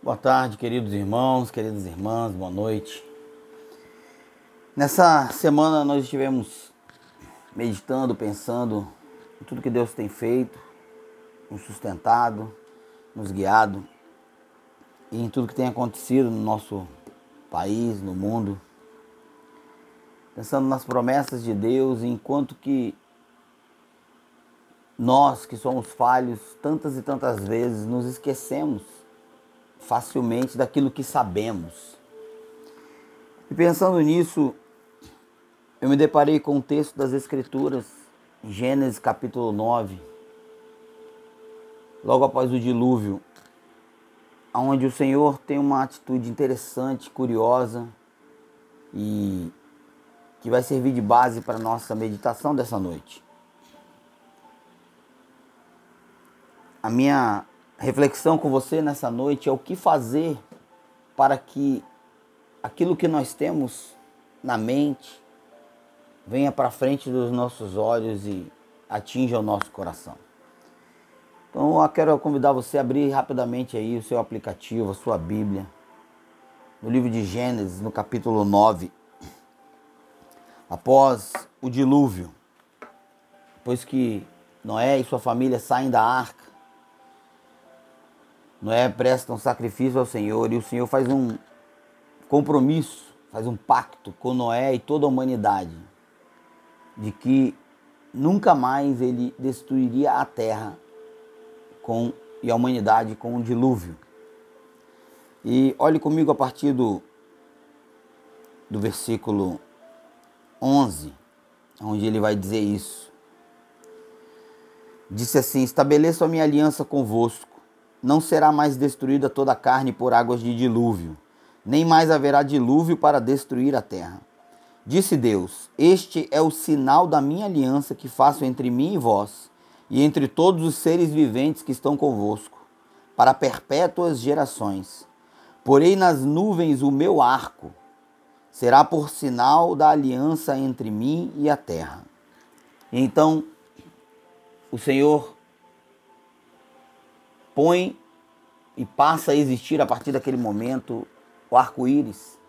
Boa tarde, queridos irmãos, queridas irmãs, boa noite. Nessa semana nós estivemos meditando, pensando em tudo que Deus tem feito, nos sustentado, nos guiado e em tudo que tem acontecido no nosso país, no mundo. Pensando nas promessas de Deus, enquanto que nós que somos falhos tantas e tantas vezes nos esquecemos facilmente daquilo que sabemos. E pensando nisso, eu me deparei com um texto das Escrituras, em Gênesis capítulo 9, logo após o dilúvio, onde o Senhor tem uma atitude interessante, curiosa e que vai servir de base para a nossa meditação dessa noite. A minha reflexão com você nessa noite é o que fazer para que aquilo que nós temos na mente venha para frente dos nossos olhos e atinja o nosso coração. Então eu quero convidar você a abrir rapidamente aí o seu aplicativo, a sua Bíblia, no livro de Gênesis, no capítulo 9, após o dilúvio, depois que Noé e sua família saem da arca, Noé presta um sacrifício ao Senhor e o Senhor faz um compromisso, faz um pacto com Noé e toda a humanidade, de que nunca mais ele destruiria a terra e a humanidade com um dilúvio. E olhe comigo a partir do versículo 11, onde ele vai dizer isso. Disse assim: estabeleço a minha aliança convosco. Não será mais destruída toda a carne por águas de dilúvio, nem mais haverá dilúvio para destruir a terra. Disse Deus: este é o sinal da minha aliança que faço entre mim e vós, e entre todos os seres viventes que estão convosco, para perpétuas gerações. Porei nas nuvens o meu arco, será por sinal da aliança entre mim e a terra. Então, o Senhor põe e passa a existir a partir daquele momento o arco-íris.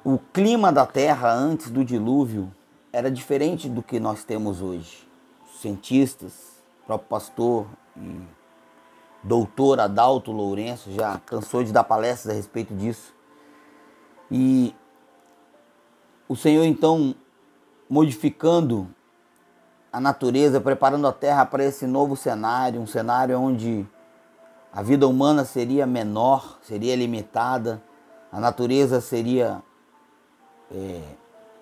O clima da terra antes do dilúvio era diferente do que nós temos hoje. Os cientistas, o próprio pastor e doutor Adalto Lourenço já cansou de dar palestras a respeito disso. E o Senhor então modificando a natureza, preparando a terra para esse novo cenário, um cenário onde a vida humana seria menor, seria limitada, a natureza seria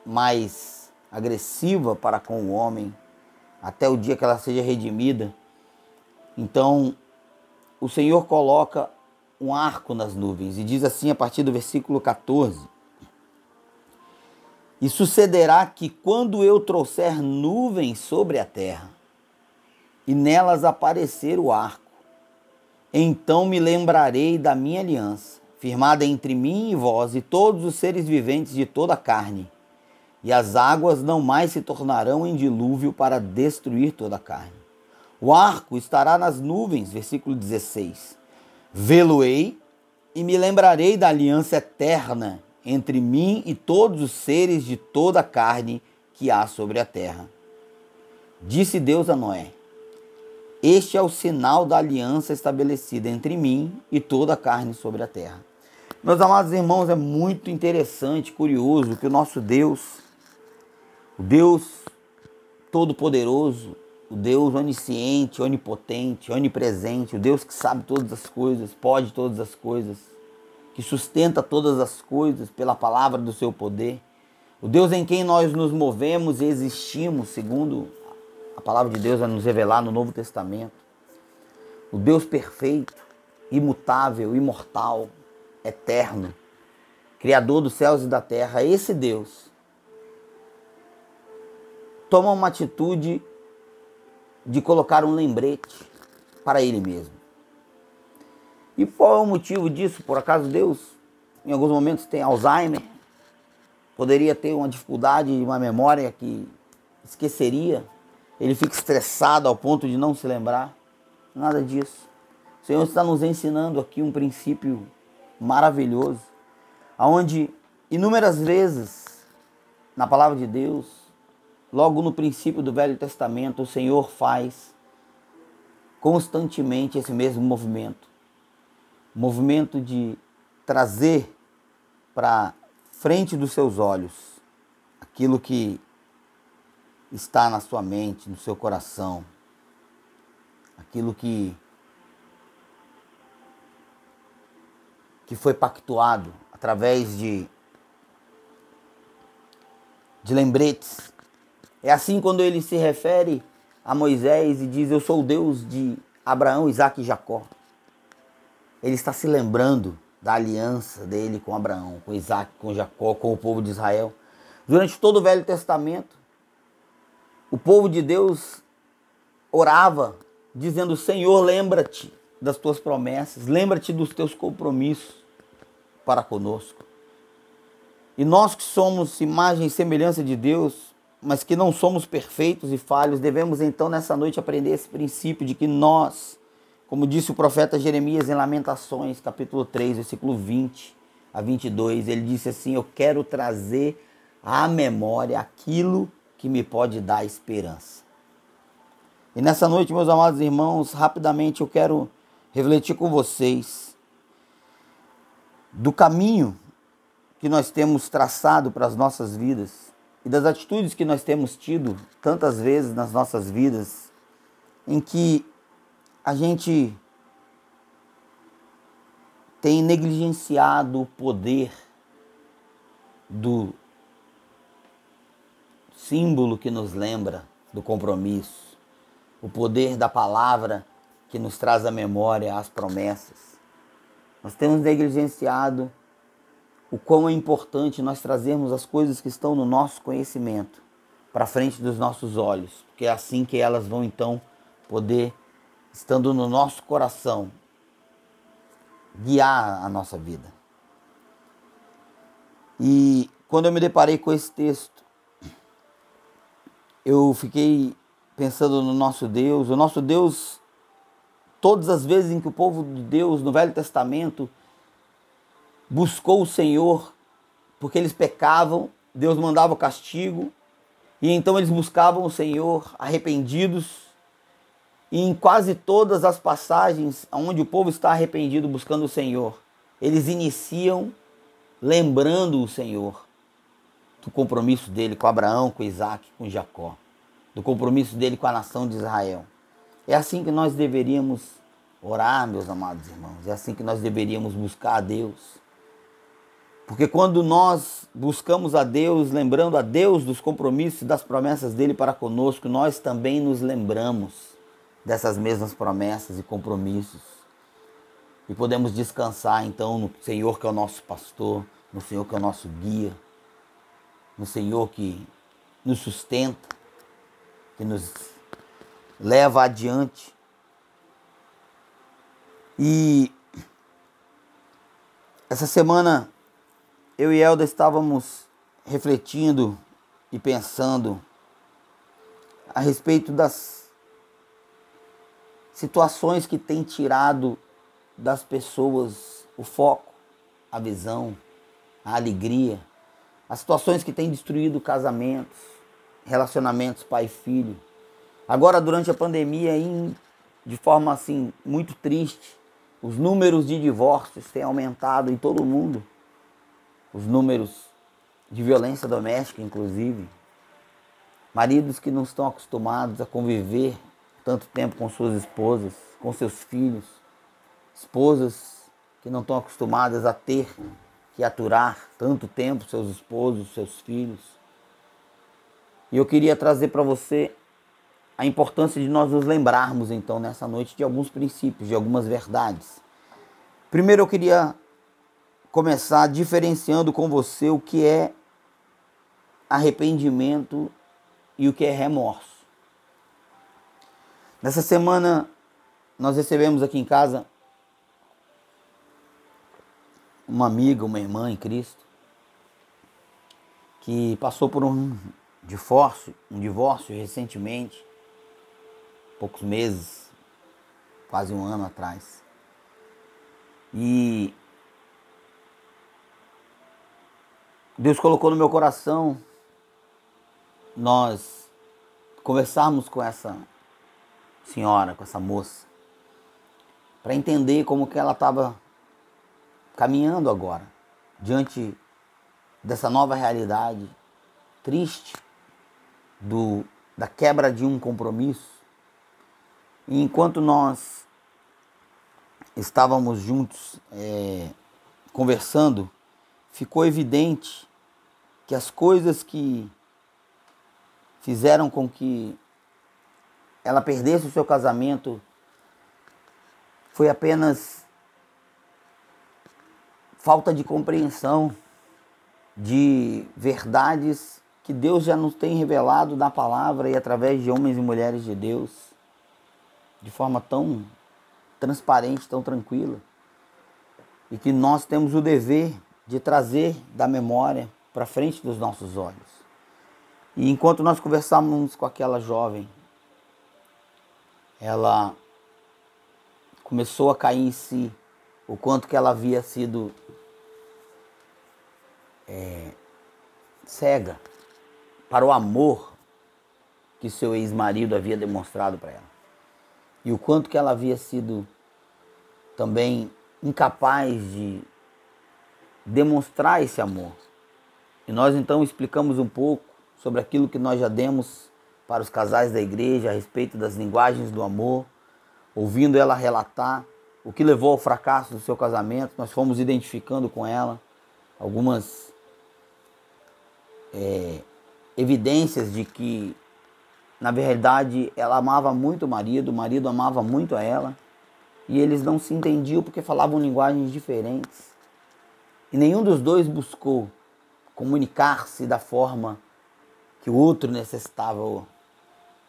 mais agressiva para com o homem, até o dia que ela seja redimida. Então, o Senhor coloca um arco nas nuvens e diz assim a partir do versículo 14: e sucederá que quando eu trouxer nuvens sobre a terra e nelas aparecer o arco, então me lembrarei da minha aliança, firmada entre mim e vós e todos os seres viventes de toda a carne, e as águas não mais se tornarão em dilúvio para destruir toda a carne. O arco estará nas nuvens, versículo 16. Vê-lo-ei e me lembrarei da aliança eterna entre mim e todos os seres de toda a carne que há sobre a terra. Disse Deus a Noé: este é o sinal da aliança estabelecida entre mim e toda a carne sobre a terra. Meus amados irmãos, é muito interessante, curioso, que o nosso Deus, o Deus Todo-Poderoso, o Deus onisciente, onipotente, onipresente, o Deus que sabe todas as coisas, pode todas as coisas, que sustenta todas as coisas pela palavra do seu poder, o Deus em quem nós nos movemos e existimos, segundo a palavra de Deus vai nos revelar no Novo Testamento, o Deus perfeito, imutável, imortal, eterno, Criador dos céus e da terra, esse Deus toma uma atitude de colocar um lembrete para Ele mesmo. E qual é o motivo disso? Por acaso Deus, em alguns momentos, tem Alzheimer? Poderia ter uma dificuldade, uma memória que esqueceria? Ele fica estressado ao ponto de não se lembrar? Nada disso. O Senhor está nos ensinando aqui um princípio maravilhoso, onde inúmeras vezes na palavra de Deus, logo no princípio do Velho Testamento, o Senhor faz constantemente esse mesmo movimento. Movimento de trazer para frente dos seus olhos aquilo que está na sua mente, no seu coração, aquilo que foi pactuado através de lembretes. É assim quando ele se refere a Moisés e diz: eu sou o Deus de Abraão, Isaque e Jacó. Ele está se lembrando da aliança dele com Abraão, com Isaque, com Jacó, com o povo de Israel. Durante todo o Velho Testamento, o povo de Deus orava, dizendo: Senhor, lembra-te das tuas promessas, lembra-te dos teus compromissos para conosco. E nós que somos imagem e semelhança de Deus, mas que não somos perfeitos e falhos, devemos então nessa noite aprender esse princípio de que nós, como disse o profeta Jeremias em Lamentações, capítulo 3, versículo 20 a 22, ele disse assim: eu quero trazer à memória aquilo que me pode dar esperança. E nessa noite, meus amados irmãos, rapidamente eu quero refletir com vocês do caminho que nós temos traçado para as nossas vidas e das atitudes que nós temos tido tantas vezes nas nossas vidas, em que a gente tem negligenciado o poder do símbolo que nos lembra do compromisso, o poder da palavra que nos traz à memória as promessas. Nós temos negligenciado o quão é importante nós trazermos as coisas que estão no nosso conhecimento para frente dos nossos olhos, porque é assim que elas vão então poder, estando no nosso coração, guiar a nossa vida. E quando eu me deparei com esse texto, eu fiquei pensando no nosso Deus. O nosso Deus, todas as vezes em que o povo de Deus no Velho Testamento buscou o Senhor, porque eles pecavam, Deus mandava o castigo, e então eles buscavam o Senhor arrependidos. E em quase todas as passagens onde o povo está arrependido buscando o Senhor, eles iniciam lembrando o Senhor do compromisso dele com Abraão, com Isaque, com Jacó, do compromisso dele com a nação de Israel. É assim que nós deveríamos orar, meus amados irmãos, é assim que nós deveríamos buscar a Deus. Porque quando nós buscamos a Deus, lembrando a Deus dos compromissos e das promessas dele para conosco, nós também nos lembramos dessas mesmas promessas e compromissos. E podemos descansar então no Senhor que é o nosso pastor, no Senhor que é o nosso guia, no Senhor que nos sustenta, que nos leva adiante. E essa semana eu e Elda estávamos refletindo e pensando a respeito das situações que têm tirado das pessoas o foco, a visão, a alegria, as situações que têm destruído casamentos, relacionamentos pai e filho. Agora, durante a pandemia, de forma assim muito triste, os números de divórcios têm aumentado em todo o mundo. Os números de violência doméstica, inclusive. Maridos que não estão acostumados a conviver tanto tempo com suas esposas, com seus filhos. Esposas que não estão acostumadas a ter que aturar tanto tempo seus esposos, seus filhos. E eu queria trazer para você a importância de nós nos lembrarmos, então, nessa noite, de alguns princípios, de algumas verdades. Primeiro eu queria começar diferenciando com você o que é arrependimento e o que é remorso. Nessa semana, nós recebemos aqui em casa uma amiga, uma irmã em Cristo, que passou por um divórcio recentemente, poucos meses, quase um ano atrás. E Deus colocou no meu coração nós conversarmos com essa senhora, com essa moça, para entender como que ela estava caminhando agora, diante dessa nova realidade triste da quebra de um compromisso. E enquanto nós estávamos juntos conversando, ficou evidente que as coisas que fizeram com que ela perdesse o seu casamento foi apenas falta de compreensão de verdades que Deus já nos tem revelado na palavra e através de homens e mulheres de Deus, de forma tão transparente, tão tranquila, e que nós temos o dever de trazer da memória para frente dos nossos olhos. E enquanto nós conversávamos com aquela jovem, ela começou a cair em si, o quanto que ela havia sido cega para o amor que seu ex-marido havia demonstrado para ela. E o quanto que ela havia sido também incapaz de demonstrar esse amor. E nós então explicamos um pouco sobre aquilo que nós já demos para os casais da igreja a respeito das linguagens do amor, ouvindo ela relatar o que levou ao fracasso do seu casamento. Nós fomos identificando com ela algumas evidências de que, na verdade, ela amava muito o marido amava muito a ela, e eles não se entendiam porque falavam linguagens diferentes. E nenhum dos dois buscou comunicar-se da forma que o outro necessitava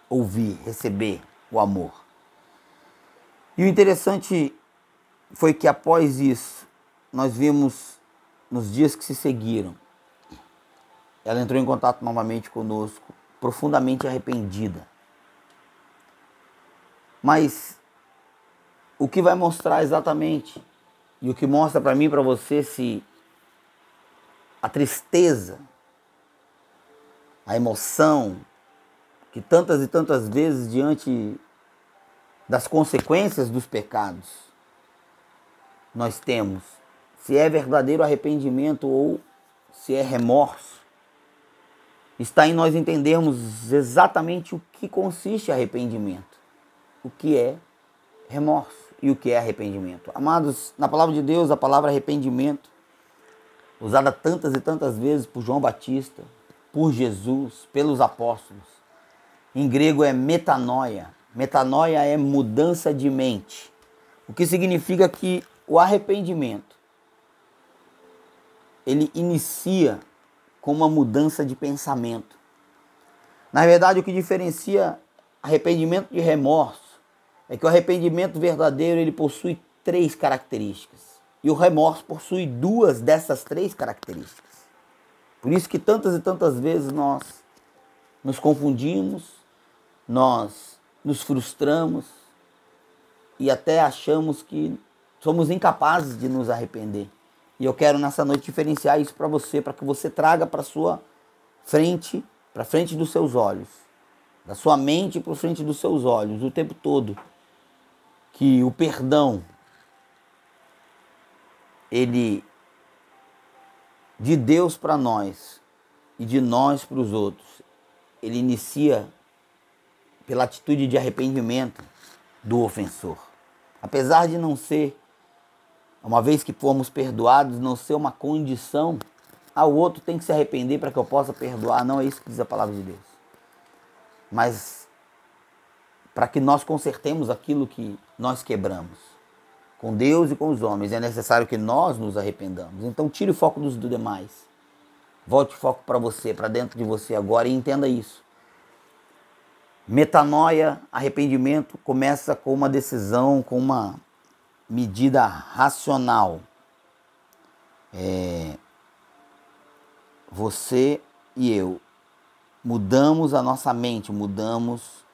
ouvir, receber o amor. E o interessante foi que após isso, nós vimos nos dias que se seguiram, ela entrou em contato novamente conosco, profundamente arrependida. Mas o que vai mostrar exatamente, e o que mostra para mim e para você, se a tristeza, a emoção, que tantas e tantas vezes diante das consequências dos pecados nós temos, se é verdadeiro arrependimento ou se é remorso, está em nós entendermos exatamente o que consiste arrependimento, o que é remorso e o que é arrependimento. Amados, na palavra de Deus, a palavra arrependimento, usada tantas e tantas vezes por João Batista, por Jesus, pelos apóstolos, em grego é metanoia. Metanoia é mudança de mente, o que significa que o arrependimento, ele inicia com uma mudança de pensamento. Na verdade, o que diferencia arrependimento de remorso é que o arrependimento verdadeiro, ele possui 3 características. E o remorso possui 2 dessas 3 características. Por isso que tantas e tantas vezes nós nos confundimos, nós nos frustramos e até achamos que somos incapazes de nos arrepender. E eu quero nessa noite diferenciar isso para você, para que você traga para sua frente, para frente dos seus olhos, da sua mente para frente dos seus olhos, o tempo todo, que o perdão, ele, de Deus para nós e de nós para os outros, ele inicia pela atitude de arrependimento do ofensor. Apesar de não ser, uma vez que fomos perdoados, não ser uma condição, o outro tem que se arrepender para que eu possa perdoar. Não é isso que diz a palavra de Deus. Mas para que nós consertemos aquilo que nós quebramos, com Deus e com os homens, é necessário que nós nos arrependamos. Então tire o foco dos demais. Volte o foco para você, para dentro de você agora, e entenda isso. Metanoia, arrependimento, começa com uma decisão, com uma medida racional. Você e eu mudamos a nossa mente, mudamos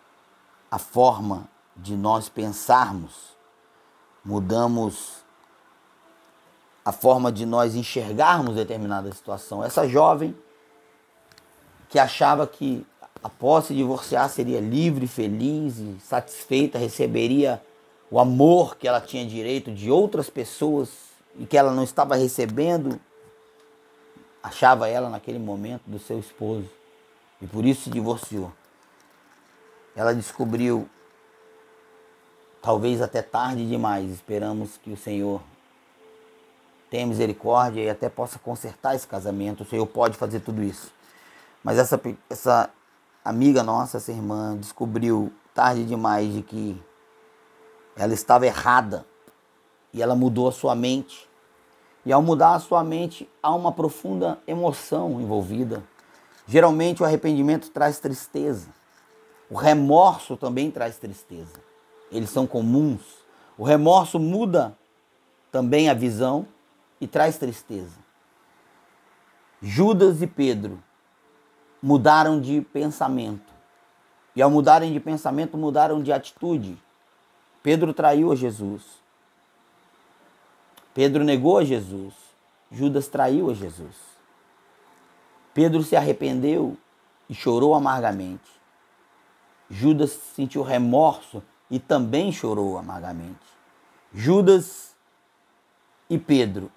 a forma de nós pensarmos, mudamos a forma de nós enxergarmos determinada situação. Essa jovem que achava que após se divorciar seria livre, feliz e satisfeita, receberia o amor que ela tinha direito de outras pessoas e que ela não estava recebendo, achava ela naquele momento do seu esposo e por isso se divorciou. Ela descobriu, talvez até tarde demais, esperamos que o Senhor tenha misericórdia e até possa consertar esse casamento. O Senhor pode fazer tudo isso. Mas essa amiga nossa, essa irmã, descobriu tarde demais de que ela estava errada e ela mudou a sua mente. E ao mudar a sua mente, há uma profunda emoção envolvida. Geralmente o arrependimento traz tristeza. O remorso também traz tristeza. Eles são comuns. O remorso muda também a visão e traz tristeza. Judas e Pedro mudaram de pensamento. E ao mudarem de pensamento, mudaram de atitude. Pedro traiu a Jesus. Pedro negou a Jesus. Judas traiu a Jesus. Pedro se arrependeu e chorou amargamente. Judas sentiu remorso e também chorou amargamente. Judas e Pedro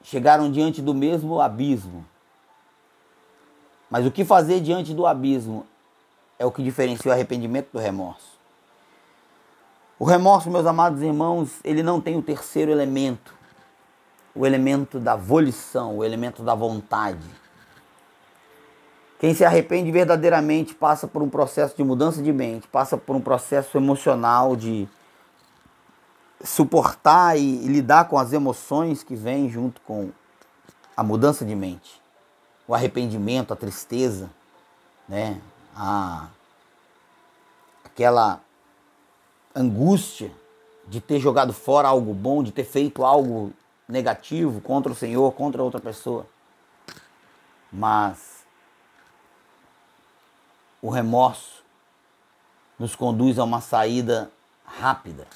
chegaram diante do mesmo abismo. Mas o que fazer diante do abismo é o que diferencia o arrependimento do remorso. O remorso, meus amados irmãos, ele não tem o terceiro elemento, o elemento da volição, o elemento da vontade. Quem se arrepende verdadeiramente passa por um processo de mudança de mente, passa por um processo emocional de suportar e lidar com as emoções que vêm junto com a mudança de mente. O arrependimento, a tristeza, né? Aquela angústia de ter jogado fora algo bom, de ter feito algo negativo contra o Senhor, contra outra pessoa. Mas o remorso nos conduz a uma saída rápida.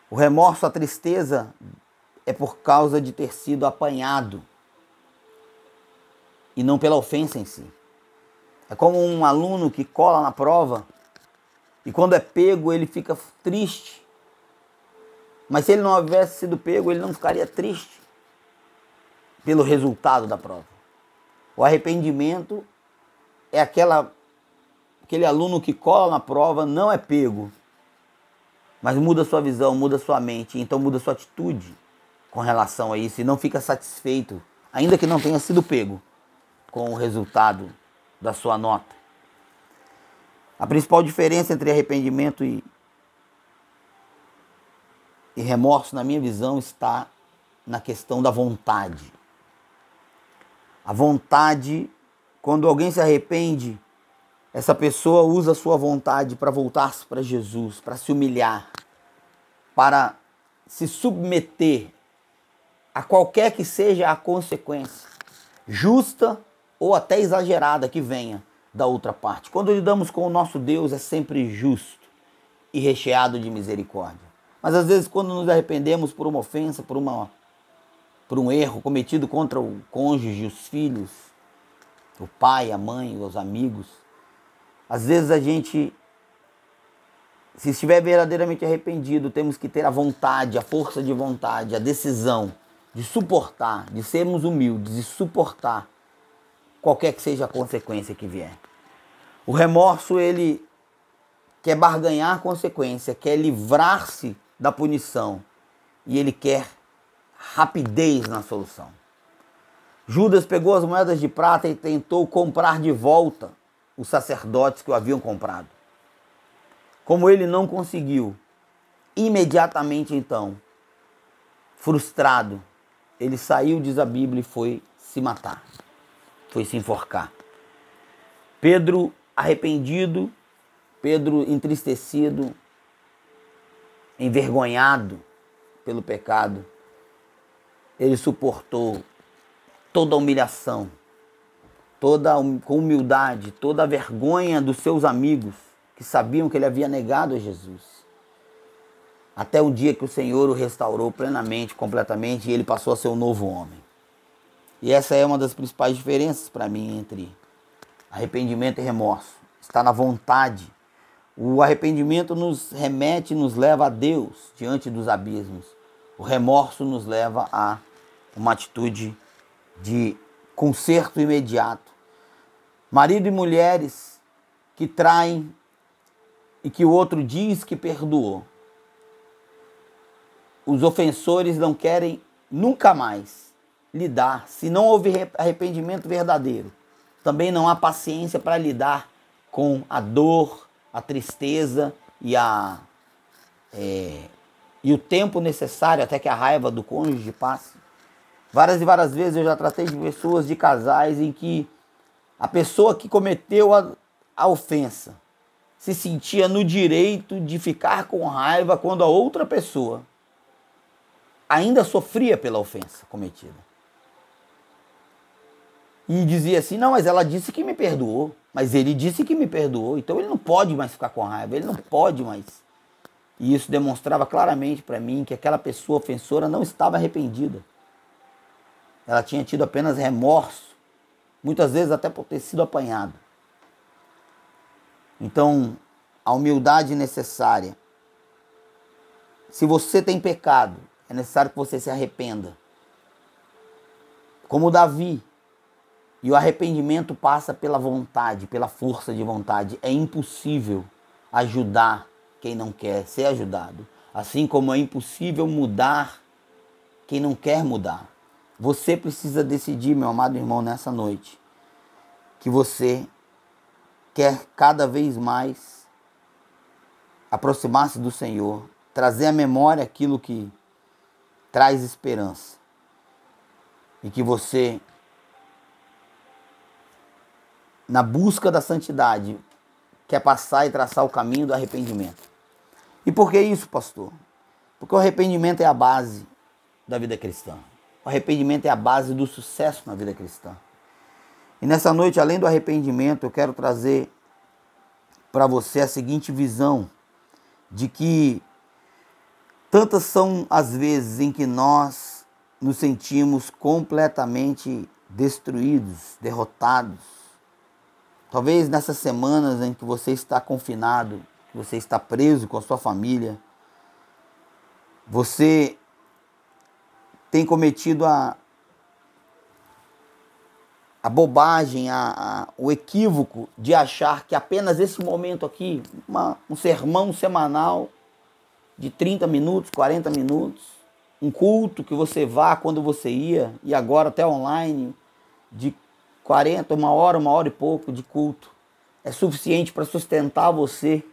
O remorso, a tristeza, é por causa de ter sido apanhado e não pela ofensa em si. É como um aluno que cola na prova e quando é pego ele fica triste. Mas se ele não tivesse sido pego, ele não ficaria triste pelo resultado da prova. O arrependimento é aquele aluno que cola na prova, não é pego, mas muda sua visão, muda sua mente, então muda sua atitude com relação a isso e não fica satisfeito, ainda que não tenha sido pego, com o resultado da sua nota. A principal diferença entre arrependimento e remorso, na minha visão, está na questão da vontade. A vontade, quando alguém se arrepende, essa pessoa usa a sua vontade para voltar-se para Jesus, para se humilhar, para se submeter a qualquer que seja a consequência, justa ou até exagerada que venha da outra parte. Quando lidamos com o nosso Deus, é sempre justo e recheado de misericórdia. Mas às vezes quando nos arrependemos por uma ofensa, por um erro cometido contra o cônjuge, os filhos, o pai, a mãe, os amigos, às vezes a gente, se estiver verdadeiramente arrependido, temos que ter a vontade, a força de vontade, a decisão de suportar, de sermos humildes, de suportar qualquer que seja a consequência que vier. O remorso, ele quer barganhar a consequência, quer livrar-se da punição e ele quer rapidez na solução. Judas pegou as moedas de prata e tentou comprar de volta os sacerdotes que o haviam comprado. Como ele não conseguiu, imediatamente então, frustrado, ele saiu, diz a Bíblia, e foi se matar, foi se enforcar. Pedro arrependido, Pedro entristecido, envergonhado pelo pecado, ele suportou toda a humilhação, com humildade, toda a vergonha dos seus amigos que sabiam que ele havia negado a Jesus. até o dia que o Senhor o restaurou plenamente, completamente, e ele passou a ser um novo homem. E essa é uma das principais diferenças para mim entre arrependimento e remorso. Está na vontade. O arrependimento nos remete, nos leva a Deus diante dos abismos. O remorso nos leva a uma atitude de conserto imediato. Marido e mulheres que traem e que o outro diz que perdoou. Os ofensores não querem nunca mais lidar. Se não houve arrependimento verdadeiro, também não há paciência para lidar com a dor, a tristeza e o tempo necessário até que a raiva do cônjuge passe. Várias e várias vezes eu já tratei de pessoas, de casais, em que a pessoa que cometeu a ofensa se sentia no direito de ficar com raiva quando a outra pessoa ainda sofria pela ofensa cometida. E dizia assim, não, mas ela disse que me perdoou, mas ele disse que me perdoou, então ele não pode mais ficar com raiva, ele não pode mais. E isso demonstrava claramente para mim que aquela pessoa ofensora não estava arrependida. Ela tinha tido apenas remorso, muitas vezes até por ter sido apanhado. Então, a humildade necessária. Se você tem pecado, é necessário que você se arrependa. Como Davi. E o arrependimento passa pela vontade, pela força de vontade. É impossível ajudar quem não quer ser ajudado. Assim como é impossível mudar quem não quer mudar. Você precisa decidir, meu amado irmão, nessa noite, que você quer cada vez mais aproximar-se do Senhor, trazer à memória aquilo que traz esperança. E que você, na busca da santidade, quer passar e traçar o caminho do arrependimento. E por que isso, pastor? Porque o arrependimento é a base da vida cristã. O arrependimento é a base do sucesso na vida cristã. E nessa noite, além do arrependimento, eu quero trazer para você a seguinte visão de que tantas são as vezes em que nós nos sentimos completamente destruídos, derrotados. Talvez nessas semanas em que você está confinado, que você está preso com a sua família, você tem cometido a bobagem, o equívoco de achar que apenas esse momento aqui, um sermão semanal de 30 minutos, 40 minutos, um culto que você vá quando você ia, e agora até online, de 40, uma hora e pouco de culto, é suficiente para sustentar você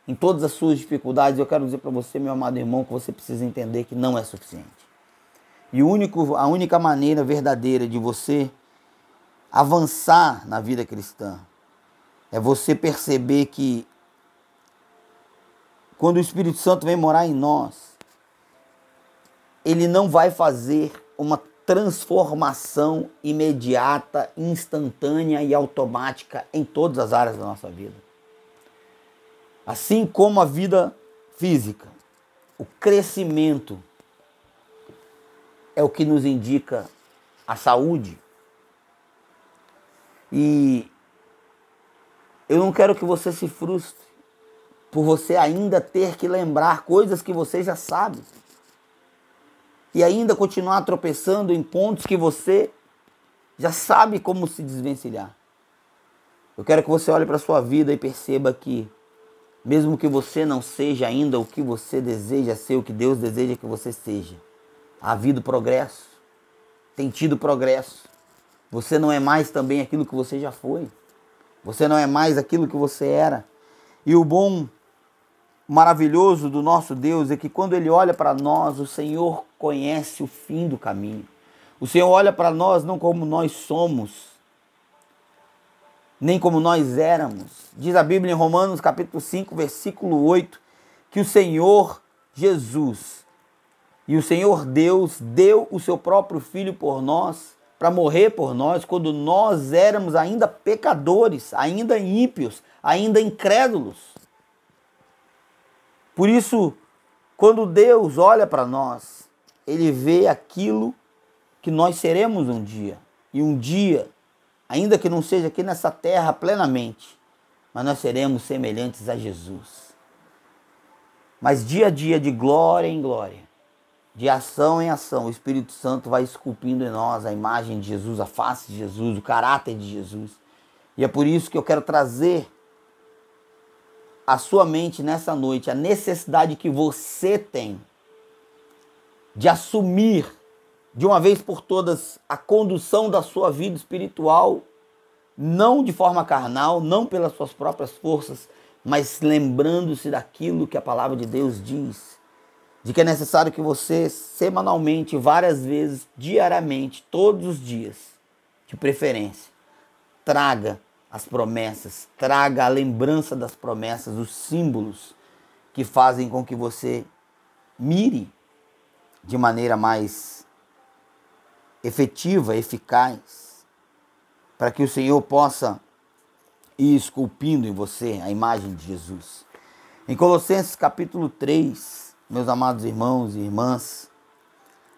em todas as suas dificuldades. Eu quero dizer para você, meu amado irmão, que você precisa entender que não é suficiente. E a única maneira verdadeira de você avançar na vida cristã é você perceber que quando o Espírito Santo vem morar em nós, ele não vai fazer uma transformação imediata, instantânea e automática em todas as áreas da nossa vida. Assim como a vida física, o crescimento é o que nos indica a saúde. E eu não quero que você se frustre por você ainda ter que lembrar coisas que você já sabe. E ainda continuar tropeçando em pontos que você já sabe como se desvencilhar. Eu quero que você olhe para a sua vida e perceba que, mesmo que você não seja ainda o que você deseja ser, o que Deus deseja que você seja, há havido progresso, tem tido progresso. Você não é mais também aquilo que você já foi. Você não é mais aquilo que você era. E o bom, maravilhoso do nosso Deus é que quando Ele olha para nós, o Senhor conhece o fim do caminho. O Senhor olha para nós não como nós somos, nem como nós éramos. Diz a Bíblia em Romanos capítulo 5, versículo 8, que o Senhor Jesus e o Senhor Deus deu o seu próprio Filho por nós, para morrer por nós, quando nós éramos ainda pecadores, ainda ímpios, ainda incrédulos. Por isso, Quando Deus olha para nós, Ele vê aquilo que nós seremos um dia. E um dia, ainda que não seja aqui nessa terra plenamente, mas nós seremos semelhantes a Jesus. Mas dia a dia, de glória em glória, de ação em ação, o Espírito Santo vai esculpindo em nós a imagem de Jesus, a face de Jesus, o caráter de Jesus. E é por isso que eu quero trazer à sua mente nessa noite a necessidade que você tem de assumir de uma vez por todas a condução da sua vida espiritual, não de forma carnal, não pelas suas próprias forças, mas lembrando-se daquilo que a palavra de Deus diz, de que é necessário que você semanalmente, várias vezes, diariamente, todos os dias, de preferência, traga as promessas, traga a lembrança das promessas, os símbolos que fazem com que você mire de maneira mais efetiva, eficaz, para que o Senhor possa ir esculpindo em você a imagem de Jesus. Em Colossenses capítulo 3, meus amados irmãos e irmãs,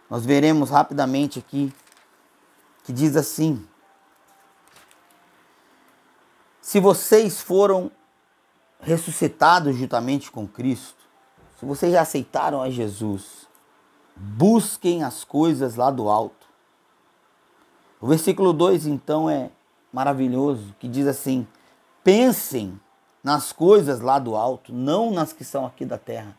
nós veremos rapidamente aqui que diz assim: se vocês foram ressuscitados juntamente com Cristo, se vocês já aceitaram a Jesus, busquem as coisas lá do alto. O versículo 2 então é maravilhoso, que diz assim: pensem nas coisas lá do alto, não nas que são aqui da terra.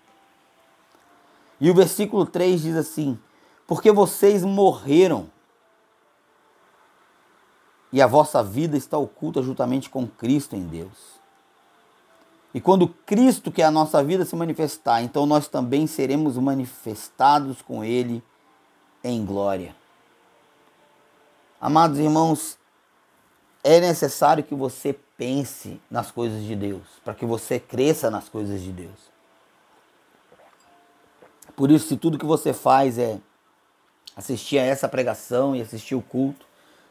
E o versículo 3 diz assim: porque vocês morreram e a vossa vida está oculta juntamente com Cristo em Deus. E quando Cristo, que é a nossa vida, se manifestar, então nós também seremos manifestados com Ele em glória. Amados irmãos, é necessário que você pense nas coisas de Deus, para que você cresça nas coisas de Deus. Por isso, se tudo que você faz é assistir a essa pregação e assistir o culto,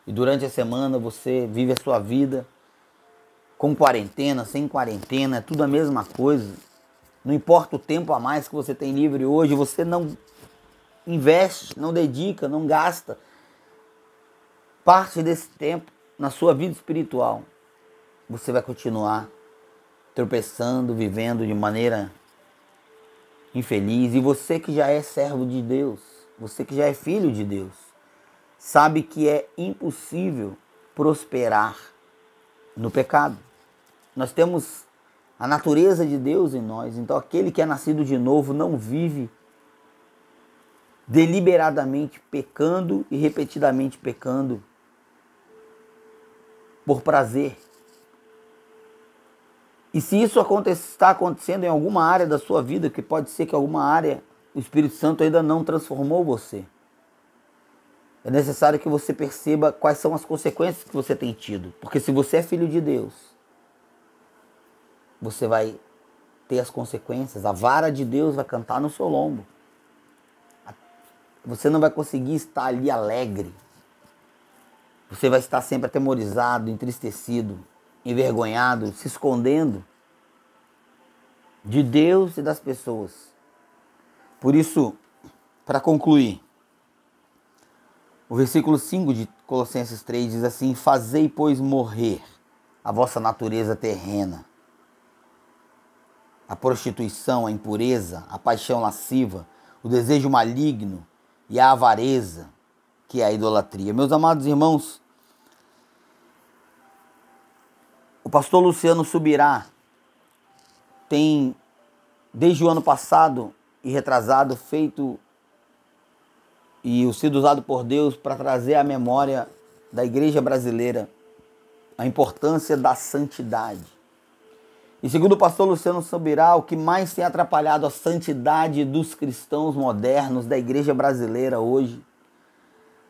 e durante a semana você vive a sua vida com quarentena, sem quarentena, é tudo a mesma coisa. Não importa o tempo a mais que você tem livre hoje, você não investe, não dedica, não gasta parte desse tempo na sua vida espiritual. Você vai continuar tropeçando, vivendo de maneira infeliz. E você que já é servo de Deus, você que já é filho de Deus, sabe que é impossível prosperar no pecado. Nós temos a natureza de Deus em nós, então aquele que é nascido de novo não vive deliberadamente pecando e repetidamente pecando por prazer. E se isso está acontecendo em alguma área da sua vida, que pode ser que alguma área o Espírito Santo ainda não transformou você, é necessário que você perceba quais são as consequências que você tem tido. Porque se você é filho de Deus, você vai ter as consequências. A vara de Deus vai cantar no seu lombo. Você não vai conseguir estar ali alegre. Você vai estar sempre atemorizado, entristecido, envergonhado, se escondendo de Deus e das pessoas. Por isso, para concluir, o versículo 5 de Colossenses 3 diz assim: fazei, pois, morrer a vossa natureza terrena, a prostituição, a impureza, a paixão lasciva, o desejo maligno e a avareza, que é a idolatria. Meus amados irmãos, o pastor Luciano Subirá tem, desde o ano passado e retrasado, feito e sido usado por Deus para trazer à memória da igreja brasileira a importância da santidade. E segundo o pastor Luciano Subirá, o que mais tem atrapalhado a santidade dos cristãos modernos, da igreja brasileira hoje,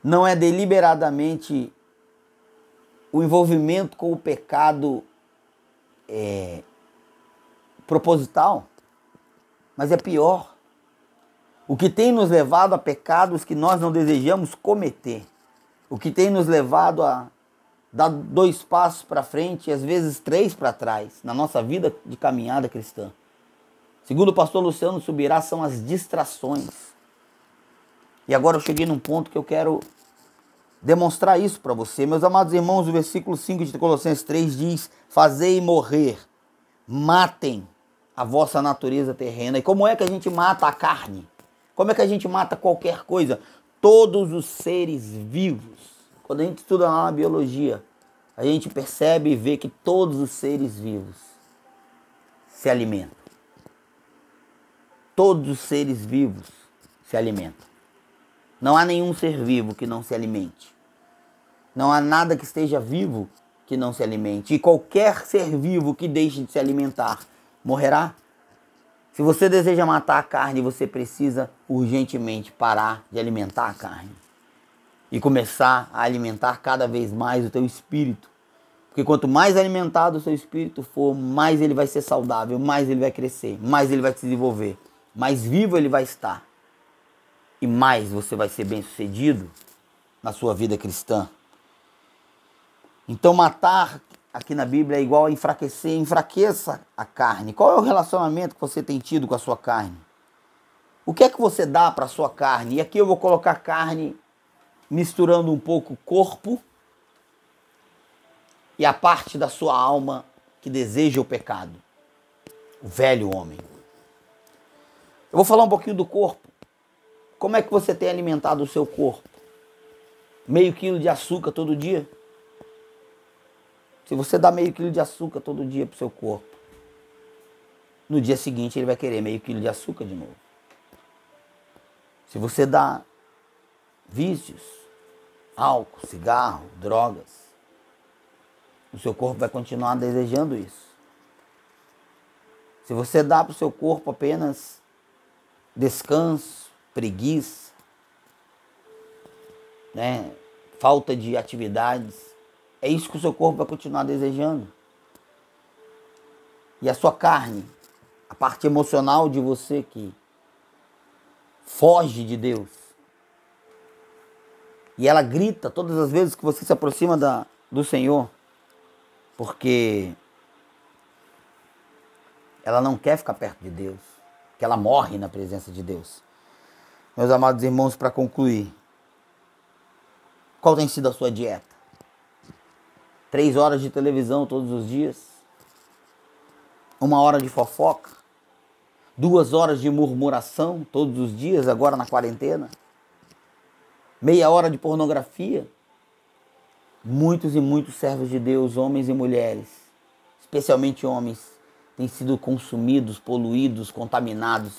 não é deliberadamente o envolvimento com o pecado proposital, mas é pior. O que tem nos levado a pecados que nós não desejamos cometer. O que tem nos levado a dar 2 passos para frente e às vezes 3 para trás na nossa vida de caminhada cristã. Segundo o pastor Luciano Subirá, são as distrações. E agora eu cheguei num ponto que eu quero demonstrar isso para você. Meus amados irmãos, o versículo 5 de Colossenses 3 diz: fazei morrer, matem a vossa natureza terrena. E como é que a gente mata a carne? Como é que a gente mata qualquer coisa? Todos os seres vivos. Quando a gente estuda lá na biologia, a gente percebe e vê que todos os seres vivos se alimentam. Todos os seres vivos se alimentam. Não há nenhum ser vivo que não se alimente. Não há nada que esteja vivo que não se alimente. E qualquer ser vivo que deixe de se alimentar morrerá. Se você deseja matar a carne, você precisa urgentemente parar de alimentar a carne e começar a alimentar cada vez mais o teu espírito. Porque quanto mais alimentado o seu espírito for, mais ele vai ser saudável, mais ele vai crescer, mais ele vai se desenvolver, mais vivo ele vai estar. E mais você vai ser bem-sucedido na sua vida cristã. Então matar aqui na Bíblia é igual a enfraquecer. Enfraqueça a carne. Qual é o relacionamento que você tem tido com a sua carne? O que é que você dá para a sua carne? E aqui eu vou colocar carne misturando um pouco o corpo e a parte da sua alma que deseja o pecado. O velho homem. Eu vou falar um pouquinho do corpo. Como é que você tem alimentado o seu corpo? Meio quilo de açúcar todo dia? Se você dá meio quilo de açúcar todo dia para o seu corpo, no dia seguinte ele vai querer meio quilo de açúcar de novo. Se você dá vícios, álcool, cigarro, drogas, o seu corpo vai continuar desejando isso. Se você dá para o seu corpo apenas descanso, preguiça, falta de atividades, é isso que o seu corpo vai continuar desejando. E a sua carne, a parte emocional de você que foge de Deus, e ela grita todas as vezes que você se aproxima do Senhor, porque ela não quer ficar perto de Deus, que ela morre na presença de Deus. Meus amados irmãos, para concluir, qual tem sido a sua dieta? 3 horas de televisão todos os dias? 1 hora de fofoca? 2 horas de murmuração todos os dias, agora na quarentena? Meia hora de pornografia? Muitos e muitos servos de Deus, homens e mulheres, especialmente homens, têm sido consumidos, poluídos, contaminados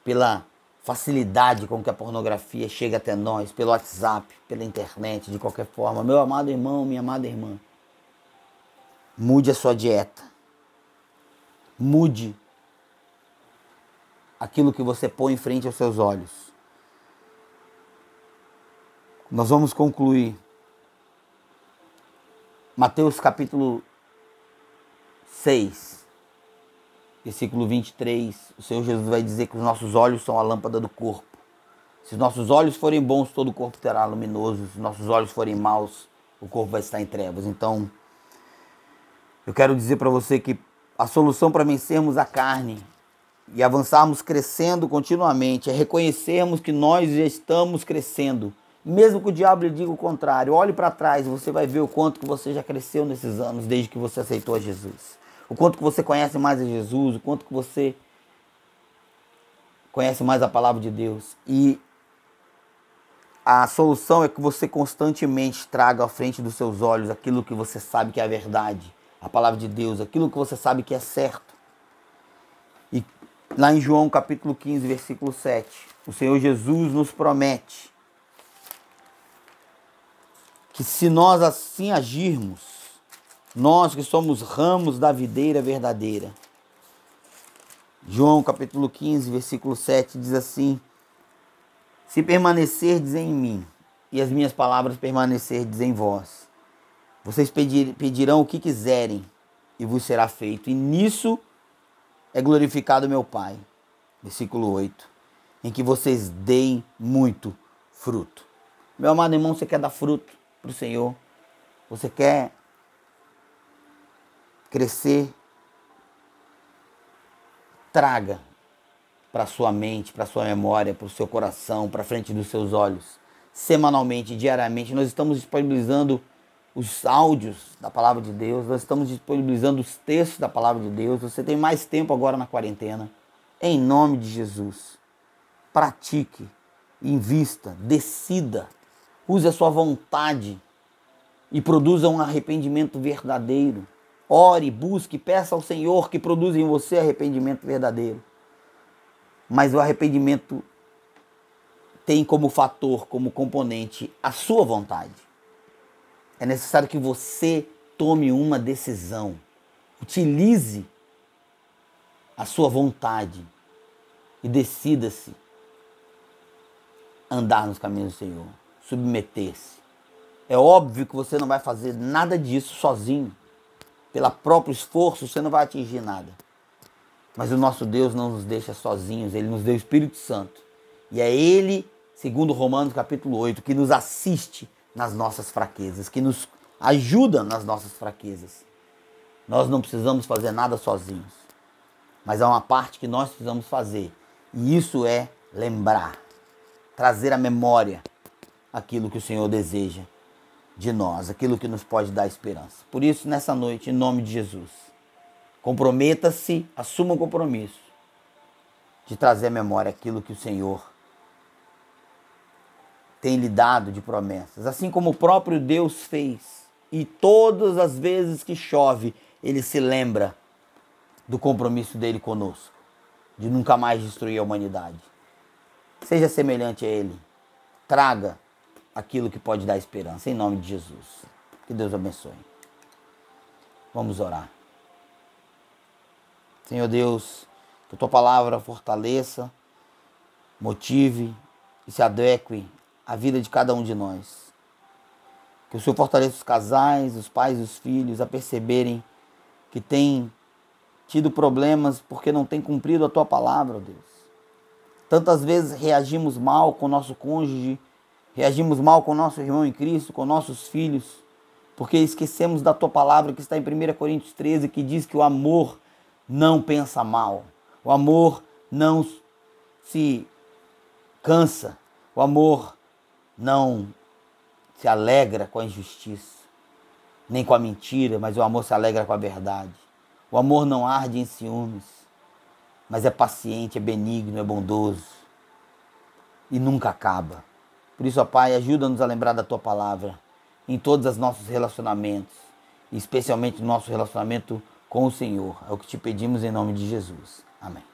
pela facilidade com que a pornografia chega até nós, pelo WhatsApp, pela internet, de qualquer forma. Meu amado irmão, minha amada irmã, mude a sua dieta. Mude aquilo que você põe em frente aos seus olhos. Nós vamos concluir. Mateus capítulo 6, versículo 23, o Senhor Jesus vai dizer que os nossos olhos são a lâmpada do corpo. Se os nossos olhos forem bons, todo o corpo será luminoso. Se os nossos olhos forem maus, o corpo vai estar em trevas. Então, eu quero dizer para você que a solução para vencermos a carne e avançarmos crescendo continuamente é reconhecermos que nós já estamos crescendo. Mesmo que o diabo lhe diga o contrário, olhe para trás e você vai ver o quanto que você já cresceu nesses anos, desde que você aceitou a Jesus. O quanto que você conhece mais a Jesus, o quanto que você conhece mais a palavra de Deus. E a solução é que você constantemente traga à frente dos seus olhos aquilo que você sabe que é a verdade, a palavra de Deus, aquilo que você sabe que é certo. E lá em João capítulo 15, versículo 7, o Senhor Jesus nos promete que se nós assim agirmos, nós que somos ramos da videira verdadeira. João capítulo 15, versículo 7 diz assim: se permanecerdes em mim e as minhas palavras permanecerdes em vós, vocês pedirão o que quiserem e vos será feito. E nisso é glorificado meu Pai. Versículo 8. Em que vocês deem muito fruto. Meu amado irmão, você quer dar fruto para o Senhor? Você quer crescer? Traga para sua mente, para sua memória, para o seu coração, para frente dos seus olhos. Semanalmente, diariamente, nós estamos disponibilizando os áudios da palavra de Deus, nós estamos disponibilizando os textos da palavra de Deus. Você tem mais tempo agora na quarentena. Em nome de Jesus, pratique, invista, decida, use a sua vontade e produza um arrependimento verdadeiro. Ore, busque, peça ao Senhor que produza em você arrependimento verdadeiro. Mas o arrependimento tem como fator, como componente, a sua vontade. É necessário que você tome uma decisão. Utilize a sua vontade e decida-se andar nos caminhos do Senhor, submeter-se. É óbvio que você não vai fazer nada disso sozinho. Pelo próprio esforço você não vai atingir nada. Mas o nosso Deus não nos deixa sozinhos, Ele nos deu o Espírito Santo. E é Ele, segundo Romanos capítulo 8, que nos assiste nas nossas fraquezas, que nos ajuda nas nossas fraquezas. Nós não precisamos fazer nada sozinhos. Mas há uma parte que nós precisamos fazer. E isso é lembrar, trazer à memória aquilo que o Senhor deseja de nós, aquilo que nos pode dar esperança. Por isso, nessa noite, em nome de Jesus, comprometa-se, assuma um compromisso de trazer à memória aquilo que o Senhor tem lhe dado de promessas. Assim como o próprio Deus fez. E todas as vezes que chove, Ele se lembra do compromisso dele conosco, de nunca mais destruir a humanidade. Seja semelhante a Ele. Traga aquilo que pode dar esperança, em nome de Jesus. Que Deus abençoe. Vamos orar. Senhor Deus, que a Tua palavra fortaleça, motive e se adeque à vida de cada um de nós. Que o Senhor fortaleça os casais, os pais e os filhos a perceberem que têm tido problemas porque não têm cumprido a Tua palavra, ó Deus. Tantas vezes reagimos mal com o nosso cônjuge, reagimos mal com o nosso irmão em Cristo, com nossos filhos, porque esquecemos da Tua palavra que está em 1 Coríntios 13, que diz que o amor não pensa mal, o amor não se cansa, o amor não se alegra com a injustiça, nem com a mentira, mas o amor se alegra com a verdade. O amor não arde em ciúmes, mas é paciente, é benigno, é bondoso e nunca acaba. Por isso, ó Pai, ajuda-nos a lembrar da Tua palavra em todos os nossos relacionamentos, especialmente no nosso relacionamento com o Senhor. É o que te pedimos em nome de Jesus. Amém.